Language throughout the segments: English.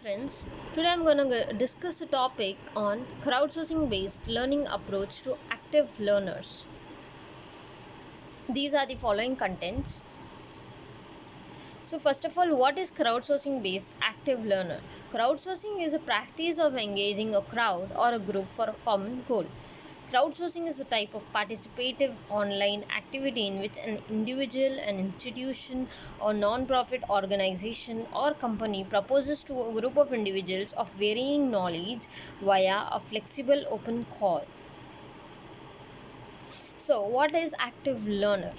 friends, today I'm going to discuss a topic on crowdsourcing based learning approach to active learners. These are the following contents. So first of all, what is crowdsourcing based active learner? Crowdsourcing is a practice of engaging a crowd or a group for a common goal. Crowdsourcing is a type of participative online activity in which an individual, an institution, or non-profit organization or company proposes to a group of individuals of varying knowledge via a flexible open call. So, what is active learner?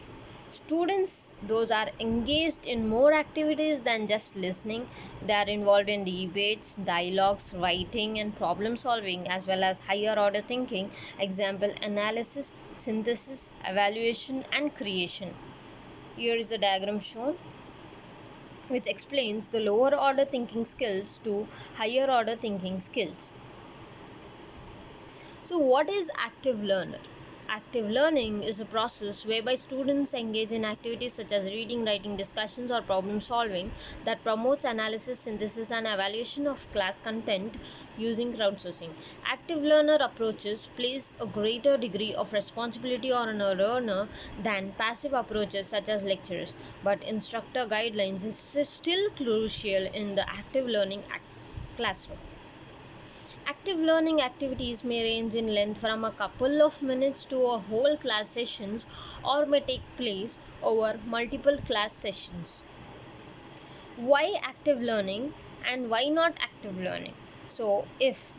Students, those are engaged in more activities than just listening. They are involved in debates, dialogues, writing, and problem solving, as well as higher order thinking, example analysis, synthesis, evaluation, and creation. Here is a diagram shown which explains the lower order thinking skills to higher order thinking skills. So, what is active learner? Active learning is a process whereby students engage in activities such as reading, writing, discussions, or problem solving that promotes analysis, synthesis, and evaluation of class content using crowdsourcing. Active learner approaches place a greater degree of responsibility on a learner than passive approaches such as lectures, but instructor guidelines is still crucial in the active learning classroom. Active learning activities may range in length from a couple of minutes to a whole class sessions or may take place over multiple class sessions. Why active learning and why not active learning? So, if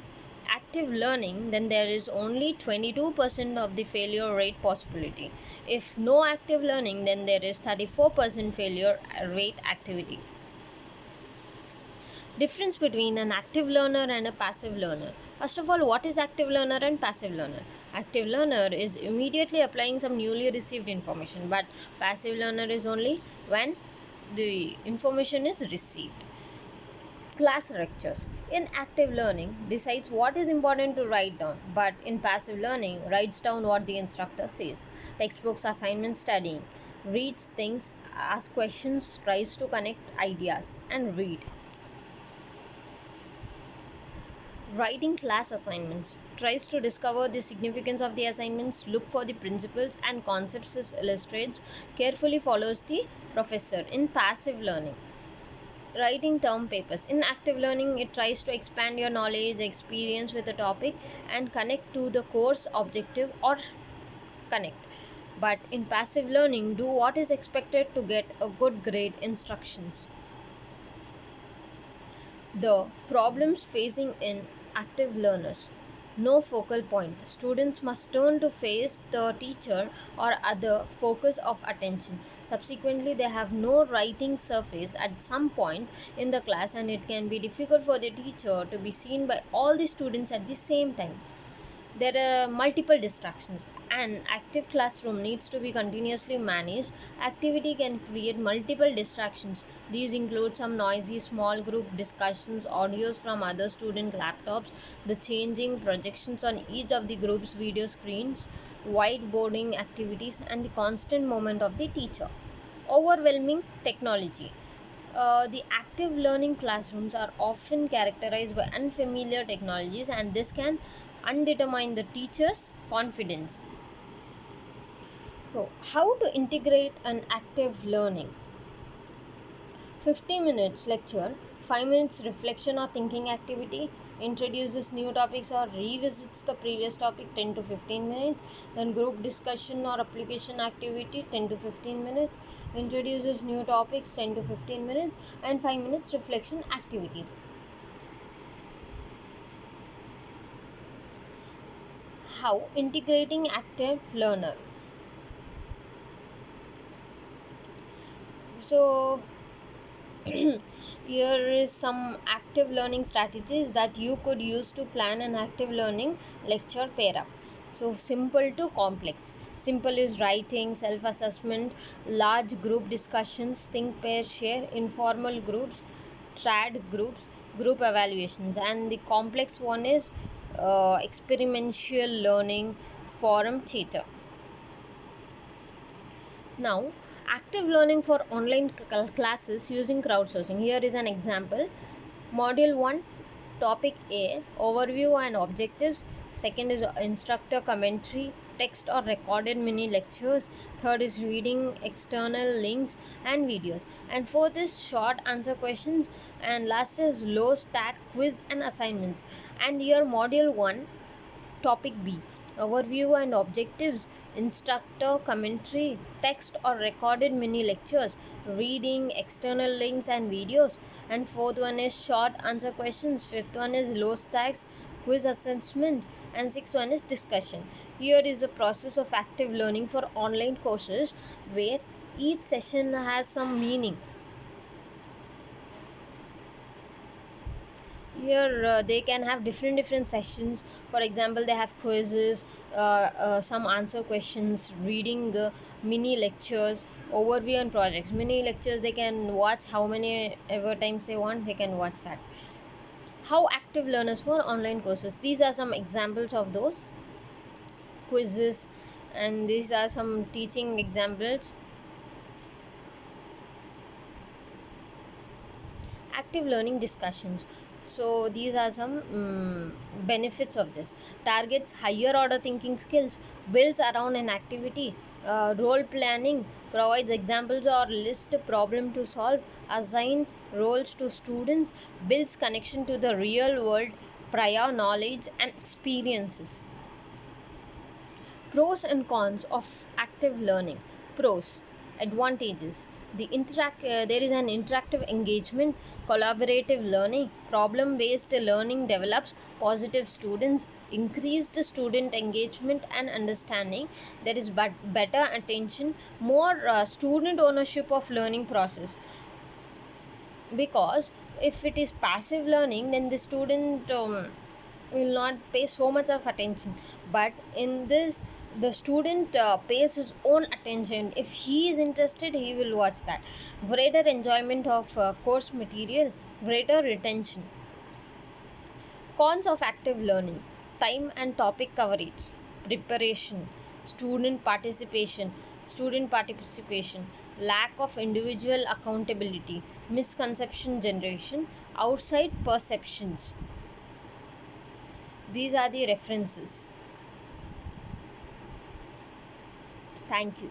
active learning, then there is only 22% of the failure rate possibility. If no active learning, then there is 34% failure rate activity. Difference between an active learner and a passive learner. First of all, what is active learner and passive learner? Active learner is immediately applying some newly received information, but passive learner is only when the information is received. Class lectures. In active learning, decides what is important to write down, but in passive learning, writes down what the instructor says. Textbooks, assignments, studying. Reads things, asks questions, tries to connect ideas, and read. Writing class assignments. Tries to discover the significance of the assignments, look for the principles and concepts it illustrates, carefully follows the professor. In passive learning, writing term papers. In active learning, it tries to expand your knowledge, experience with the topic and connect to the course objective or connect. But in passive learning, do what is expected to get a good grade instructions. The problems facing in active learners. No focal point. Students must turn to face the teacher or other focus of attention. Subsequently, they have no writing surface at some point in the class and it can be difficult for the teacher to be seen by all the students at the same time. There are multiple distractions. An active classroom needs to be continuously managed. Activity can create multiple distractions. These include some noisy small group discussions, audios from other student laptops, the changing projections on each of the group's video screens, whiteboarding activities, and the constant movement of the teacher. Overwhelming technology. The active learning classrooms are often characterized by unfamiliar technologies and this can undermine the teacher's confidence. So, how to integrate an active learning? 50 minutes lecture, 5 minutes reflection or thinking activity, introduces new topics or revisits the previous topic 10 to 15 minutes, then group discussion or application activity 10 to 15 minutes, introduces new topics 10 to 15 minutes, and 5 minutes reflection activities. How integrating active learner? So here is some active learning strategies that you could use to plan an active learning lecture pair up. So simple to complex. Simple is writing, self-assessment, large group discussions, think, pair, share, informal groups, trad groups, group evaluations, and the complex one is experiential learning, forum, theater. Now, active learning for online classes using crowdsourcing. Here is an example. Module 1, Topic A, Overview and Objectives. Second is instructor commentary, text or recorded mini lectures. Third is reading external links and videos. And fourth is short answer questions. And last is low stack quiz and assignments. And here module 1, Topic B, Overview and Objectives, Instructor Commentary, Text or Recorded Mini Lectures, Reading, External Links and Videos. And fourth one is Short Answer Questions. Fifth one is Low Stacks Quiz Assessment. And sixth one is Discussion. Here is the process of active learning for online courses where each session has some meaning. Here they can have different sessions. For example, they have quizzes, some answer questions, reading mini lectures, overview and projects. Mini lectures they can watch how many ever times they want, they can watch that. How active learners for online courses. These are some examples of those quizzes, and these are some teaching examples. Active learning discussions. So these are some benefits of this. Targets higher order thinking skills, builds around an activity. Role planning, provides examples or list problem to solve. Assign roles to students, builds connection to the real world, prior knowledge and experiences. Pros and cons of active learning. Pros: advantages. There is an interactive engagement, collaborative learning, problem based learning develops positive students, increased student engagement and understanding. There is better attention, more student ownership of learning process. Because if it is passive learning, then the student will not pay so much of attention. But in this, the student pays his own attention. If he is interested, he will watch that. Greater enjoyment of course material, greater retention. Cons of active learning: time and topic coverage, preparation, student participation, lack of individual accountability, misconception generation, outside perceptions. These are the references. Thank you.